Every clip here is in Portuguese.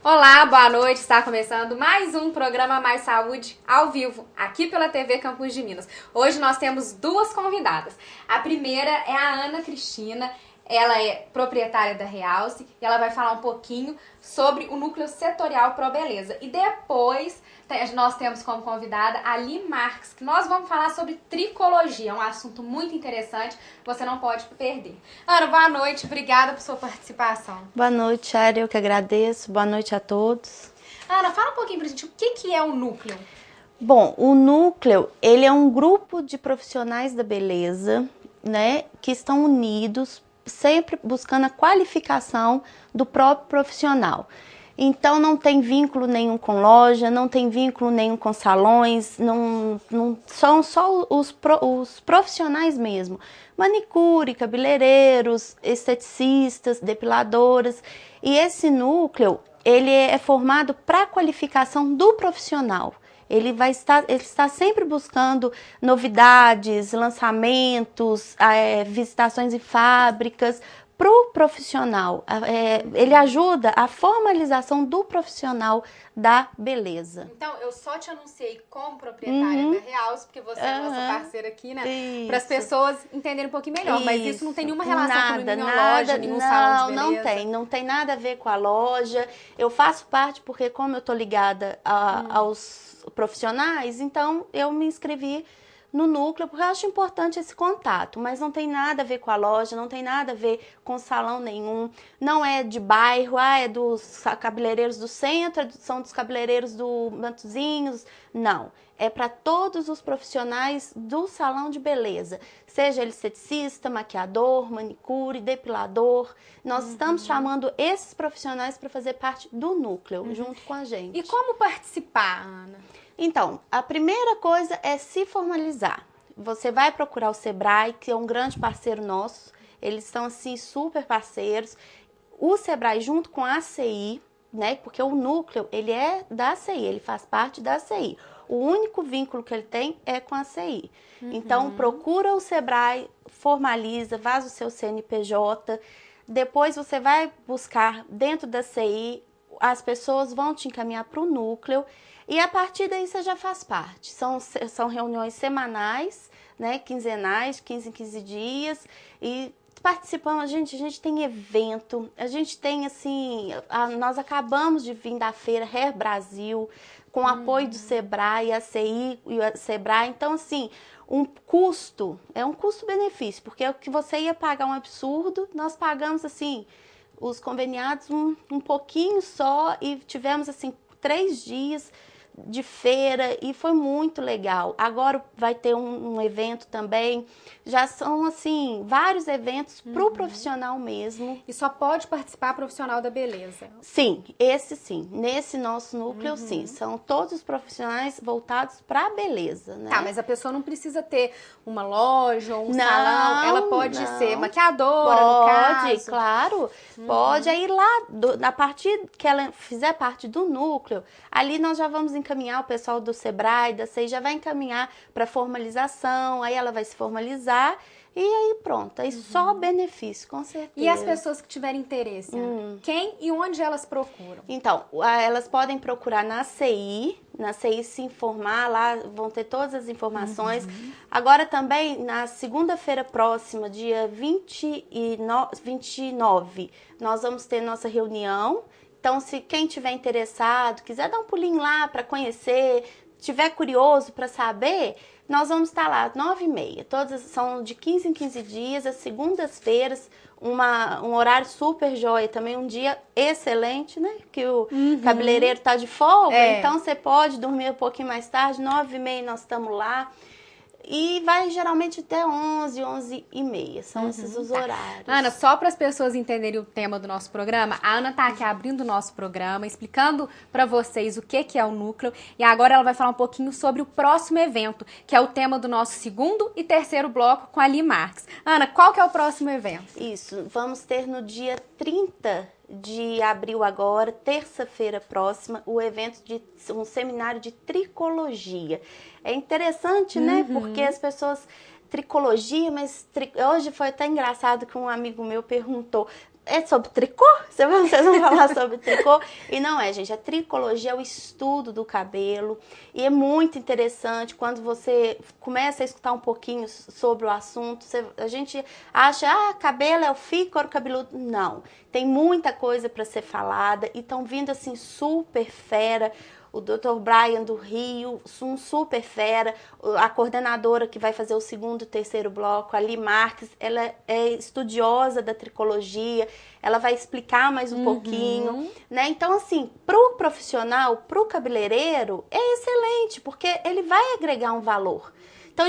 Olá, boa noite. Está começando mais um programa Mais Saúde ao vivo, aqui pela TV Campus de Minas. Hoje nós temos duas convidadas. A primeira é a Ana Cristina. Ela é proprietária da Realce e ela vai falar um pouquinho sobre o núcleo setorial Pro Beleza. E depois nós temos como convidada a Li Marques, que nós vamos falar sobre tricologia, um assunto muito interessante, você não pode perder. Ana, boa noite, obrigada por sua participação. Boa noite, Ari, eu que agradeço. Boa noite a todos. Ana, fala um pouquinho pra gente, o que é o núcleo? Bom, o núcleo, ele é um grupo de profissionais da beleza, né, que estão unidos, sempre buscando a qualificação do próprio profissional. Então não tem vínculo nenhum com loja, não tem vínculo nenhum com salões, não são só os profissionais mesmo. Manicure, cabeleireiros, esteticistas, depiladoras. E esse núcleo, ele é formado para a qualificação do profissional. Ele está sempre buscando novidades, lançamentos, visitações em fábricas para o profissional. Ele ajuda a formalização do profissional da beleza. Então, eu só te anunciei como proprietária da Realce, porque você é nossa parceira aqui, né? Para as pessoas entenderem um pouquinho melhor. Mas isso não tem nenhuma relação com nenhuma loja, nenhum salão de beleza? Não tem nada a ver com a loja. Eu faço parte porque, como eu estou ligada aos profissionais, então eu me inscrevi no núcleo, porque eu acho importante esse contato, mas não tem nada a ver com a loja, não tem nada a ver com salão nenhum, não é de bairro, é dos cabeleireiros do centro, são dos cabeleireiros do Mantuzinhos, não. É para todos os profissionais do salão de beleza, seja ele esteticista, maquiador, manicure, depilador. Nós estamos chamando esses profissionais para fazer parte do núcleo, junto com a gente. E como participar, Ana? Então, a primeira coisa é se formalizar. Você vai procurar o Sebrae, que é um grande parceiro nosso. Eles estão, assim, super parceiros. O Sebrae junto com a ACI, né? Porque o núcleo, ele é da ACI, ele faz parte da ACI. O único vínculo que ele tem é com a ACI. Então, procura o Sebrae, formaliza, faz o seu CNPJ. Depois você vai buscar dentro da ACI, as pessoas vão te encaminhar para o núcleo. E a partir daí você já faz parte. São reuniões semanais, né, quinzenais, 15 em 15 dias. E participamos, a gente tem evento, a gente tem assim, nós acabamos de vir da feira Hair Brasil, com apoio do Sebrae, a CI e o Sebrae. Então, assim, é um custo-benefício, porque o que você ia pagar um absurdo, nós pagamos, assim, os conveniados um pouquinho só e tivemos, assim, 3 dias de feira e foi muito legal. Agora vai ter um evento também. Já são, assim, vários eventos para o profissional mesmo. E só pode participar profissional da beleza? Sim, esse sim. Nesse nosso núcleo, sim. São todos os profissionais voltados para a beleza, né? Tá, mas a pessoa não precisa ter uma loja ou um salão. Ela pode ser maquiadora, no caso? Pode, claro. Pode. Aí lá, a partir que ela fizer parte do núcleo, ali nós já vamos encaminhar o pessoal do Sebrae, da CEI, já vai encaminhar para formalização, aí ela vai se formalizar e aí pronto, aí só benefício, com certeza. E as pessoas que tiverem interesse, quem e onde elas procuram? Então, elas podem procurar na CI se informar, lá vão ter todas as informações. Agora também, na segunda-feira próxima, dia 29, nós vamos ter nossa reunião. Então, se quem tiver interessado, quiser dar um pulinho lá para conhecer, tiver curioso para saber, nós vamos estar lá, 9h30. Todas são de 15 em 15 dias, as segundas-feiras, um horário super jóia, também um dia excelente, né? Que o cabeleireiro tá de folga, então você pode dormir um pouquinho mais tarde, 9h30 nós estamos lá. E vai geralmente até 11h30. São esses os horários. Ana, só para as pessoas entenderem o tema do nosso programa, a Ana tá aqui abrindo o nosso programa, explicando para vocês o que é o núcleo. E agora ela vai falar um pouquinho sobre o próximo evento, que é o tema do nosso segundo e terceiro bloco com a Li Marques. Ana, qual que é o próximo evento? Isso, vamos ter no dia 30 de abril agora, terça-feira próxima, o evento de um seminário de tricologia. É interessante, né? Porque as pessoas tricologia, mas hoje foi até engraçado que um amigo meu perguntou, é sobre tricô? Vocês vão falar sobre tricô? E não é, gente. A tricologia é o estudo do cabelo. E é muito interessante quando você começa a escutar um pouquinho sobre o assunto. A gente acha, cabelo é o fio, couro cabeludo. Não. Tem muita coisa para ser falada. E estão vindo assim super fera. O Dr. Brian do Rio, um super fera, a coordenadora que vai fazer o segundo e terceiro bloco, a Li Marques, ela é estudiosa da tricologia, ela vai explicar mais um pouquinho, né? Então, assim, pro profissional, pro cabeleireiro, é excelente, porque ele vai agregar um valor. Então,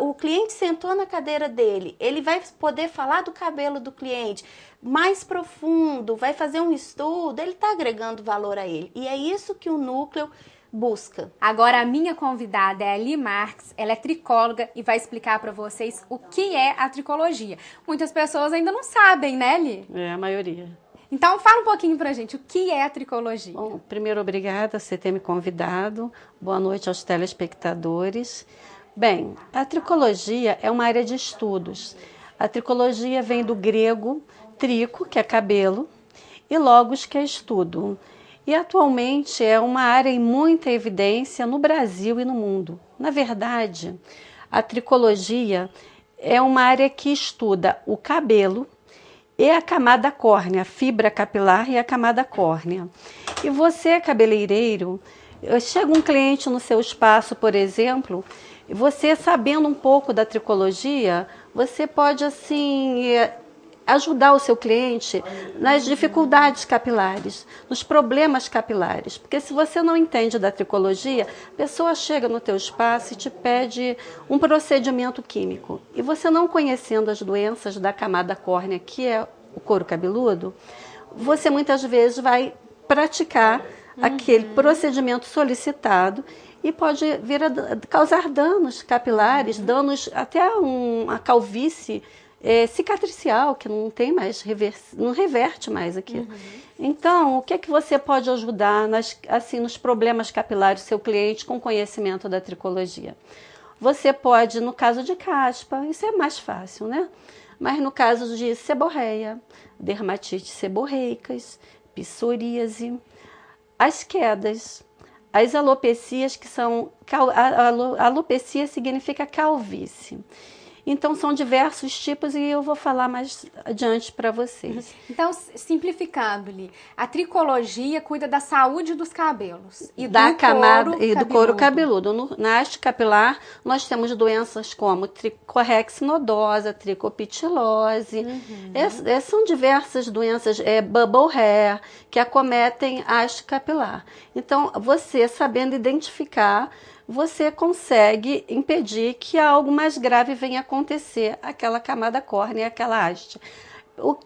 o cliente sentou na cadeira dele, ele vai poder falar do cabelo do cliente mais profundo, vai fazer um estudo, ele está agregando valor a ele. E é isso que o núcleo busca. Agora, a minha convidada é a Li Marques, ela é tricóloga e vai explicar para vocês o que é a tricologia. Muitas pessoas ainda não sabem, né, Li? É, a maioria. Então, fala um pouquinho pra gente, o que é a tricologia? Bom, primeiro, obrigada por você ter me convidado. Boa noite aos telespectadores. Bem, a tricologia é uma área de estudos. A tricologia vem do grego trico, que é cabelo, e logos, que é estudo. E atualmente é uma área em muita evidência no Brasil e no mundo. Na verdade, a tricologia é uma área que estuda o cabelo e a camada córnea, a fibra capilar e a camada córnea. E você, cabeleireiro, chega um cliente no seu espaço, por exemplo, e você sabendo um pouco da tricologia, você pode assim ajudar o seu cliente nas dificuldades capilares, nos problemas capilares. Porque se você não entende da tricologia, a pessoa chega no teu espaço e te pede um procedimento químico. E você não conhecendo as doenças da camada córnea, que é o couro cabeludo, você muitas vezes vai praticar aquele procedimento solicitado e pode vir a causar danos capilares, danos até a calvície cicatricial, que não tem mais, não reverte mais aqui. Então, o que é que você pode ajudar nos problemas capilares do seu cliente com conhecimento da tricologia? Você pode, no caso de caspa, isso é mais fácil, né? Mas no caso de seborreia, dermatite seborreicas, psoríase, as quedas, as alopecias, que são... Alopecia significa calvície. Então, são diversos tipos e eu vou falar mais adiante para vocês. Então, simplificando-lhe, a tricologia cuida da saúde dos cabelos e da camada couro e do couro cabeludo. Na haste capilar, nós temos doenças como tricorrex nodosa, tricopitilose. São diversas doenças, bubble hair, que acometem a haste capilar. Então, você sabendo identificar, você consegue impedir que algo mais grave venha acontecer, aquela camada córnea, aquela haste.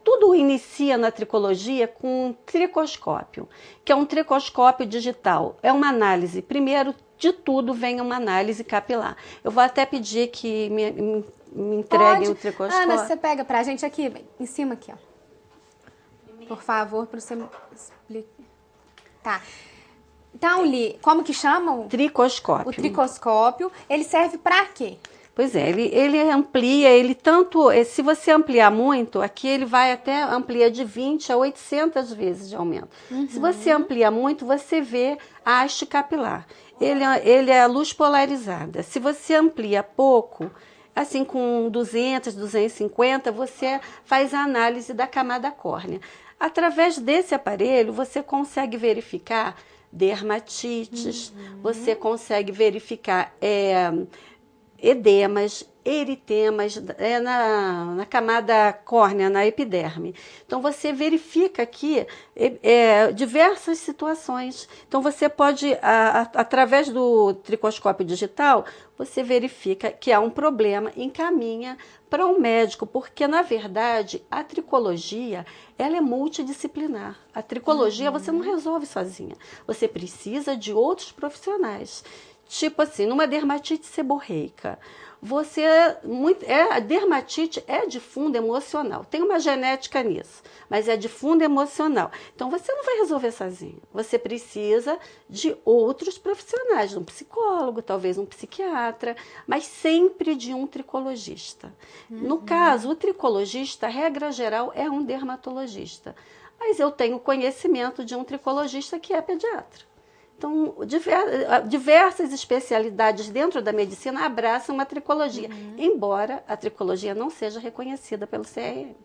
Tudo inicia na tricologia com um tricoscópio, que é um tricoscópio digital. É uma análise. Primeiro de tudo vem uma análise capilar. Eu vou até pedir que me entreguem o tricoscópio. Ana, você pega pra gente aqui, em cima aqui, ó. Por favor, para você me explicar. Tá. Então, Li, como que chamam? Tricoscópio. O tricoscópio, ele serve para quê? Pois é, ele amplia, se você ampliar muito, aqui ele vai até ampliar de 20 a 800 vezes de aumento. Se você amplia muito, você vê a haste capilar. Ele é a luz polarizada. Se você amplia pouco, assim com 200, 250, você faz a análise da camada córnea. Através desse aparelho, você consegue verificar dermatites, você consegue verificar edemas, eritemas na camada córnea, na epiderme. Então, você verifica aqui diversas situações. Então, você pode, através do tricoscópio digital, você verifica que há um problema, encaminha para um médico, porque, na verdade, a tricologia ela é multidisciplinar. A tricologia você não resolve sozinha. Você precisa de outros profissionais. Tipo assim, numa dermatite seborreica, a dermatite é de fundo emocional. Tem uma genética nisso, mas é de fundo emocional. Então, você não vai resolver sozinho. Você precisa de outros profissionais, de um psicólogo, talvez um psiquiatra, mas sempre de um tricologista. No caso, o tricologista, regra geral, é um dermatologista. Mas eu tenho conhecimento de um tricologista que é pediatra. Então, diversas especialidades dentro da medicina abraçam a tricologia, embora a tricologia não seja reconhecida pelo CRM.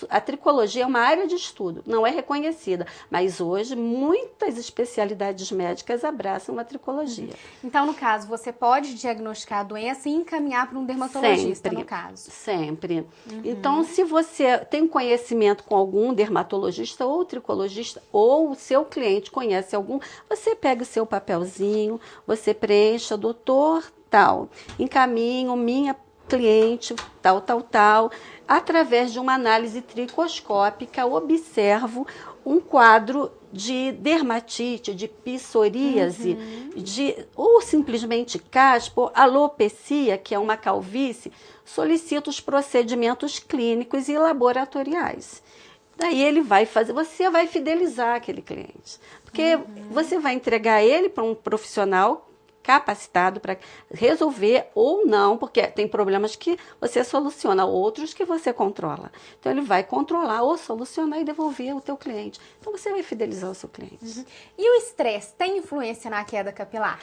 A tricologia é uma área de estudo, não é reconhecida, mas hoje muitas especialidades médicas abraçam a tricologia. Então, no caso, você pode diagnosticar a doença e encaminhar para um dermatologista, no caso? Sempre. Então, se você tem conhecimento com algum dermatologista ou tricologista, ou o seu cliente conhece algum, você pega o seu papelzinho, você preencha, doutor, tal, encaminho minha cliente, tal, através de uma análise tricoscópica, observo um quadro de dermatite, de psoríase, ou simplesmente caspa, alopecia, que é uma calvície, solicito os procedimentos clínicos e laboratoriais. Daí ele vai fazer, você vai fidelizar aquele cliente, porque você vai entregar ele para um profissional capacitado para resolver ou não, porque tem problemas que você soluciona, outros que você controla. Então, ele vai controlar ou solucionar e devolver o teu cliente. Então, você vai fidelizar o seu cliente. E o estresse tem influência na queda capilar?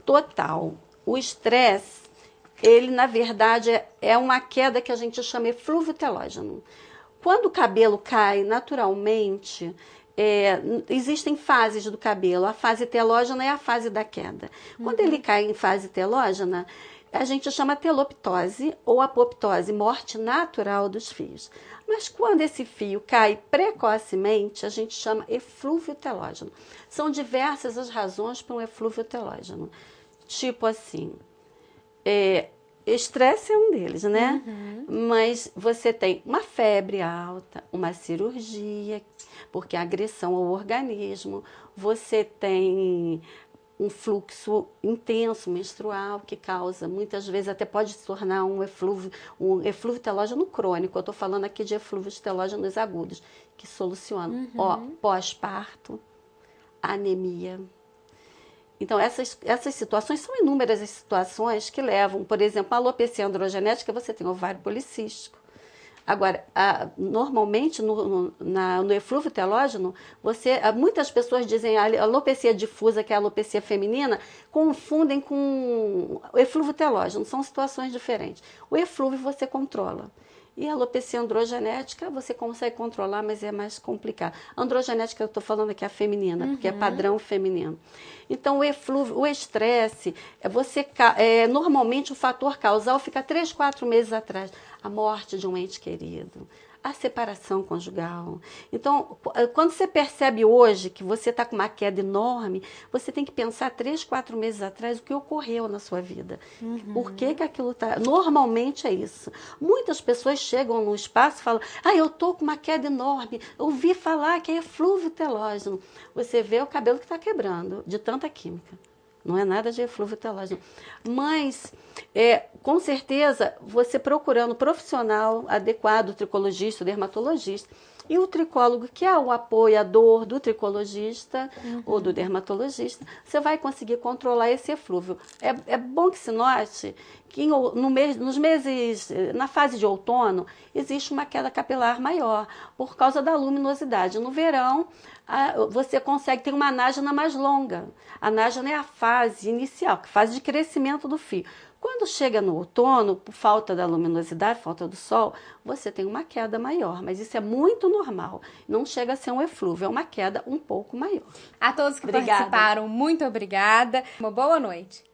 Total. O estresse, ele, na verdade, é uma queda que a gente chama eflúvio telógeno. Quando o cabelo cai naturalmente, existem fases do cabelo. A fase telógena é a fase da queda. Quando ele cai em fase telógena, a gente chama teloptose ou apoptose, morte natural dos fios. Mas quando esse fio cai precocemente, a gente chama eflúvio telógeno. São diversas as razões para um eflúvio telógeno. Tipo assim, estresse é um deles, né? Mas você tem uma febre alta, uma cirurgia, porque a agressão ao organismo, você tem um fluxo intenso menstrual que causa, muitas vezes até pode se tornar um eflúvio telógeno crônico. Eu estou falando aqui de eflúvios telógenos agudos, que solucionam pós-parto, anemia. Então, essas situações são inúmeras as situações que levam, por exemplo, a alopecia androgenética, você tem ovário policístico. Agora, normalmente, no eflúvio telógeno, muitas pessoas dizem a alopecia difusa, que é a alopecia feminina, confundem com o eflúvio telógeno, são situações diferentes. O eflúvio você controla. E a alopecia androgenética você consegue controlar, mas é mais complicado. A androgenética, eu estou falando aqui a feminina, porque é padrão feminino. Então, o estresse, normalmente o fator causal fica 3, 4 meses atrás. A morte de um ente querido, a separação conjugal. Então, quando você percebe hoje que você está com uma queda enorme, você tem que pensar 3, 4 meses atrás o que ocorreu na sua vida. Por que aquilo está... Normalmente é isso. Muitas pessoas chegam no espaço e falam, eu estou com uma queda enorme, ouvi falar que é eflúvio telógeno. Você vê o cabelo que está quebrando, de tanta química. Não é nada de eflúvio telógeno. Mas, com certeza, você procurando um profissional adequado, o tricologista, o dermatologista, e o tricólogo, que é o apoiador do tricologista ou do dermatologista, você vai conseguir controlar esse eflúvio. É bom que se note que na fase de outono, existe uma queda capilar maior, por causa da luminosidade. No verão, você consegue ter uma anágena mais longa. A anágena é a fase inicial, a fase de crescimento do fio. Quando chega no outono, por falta da luminosidade, falta do sol, você tem uma queda maior. Mas isso é muito normal. Não chega a ser um eflúvio, é uma queda um pouco maior. A todos que participaram, muito obrigada. Uma boa noite.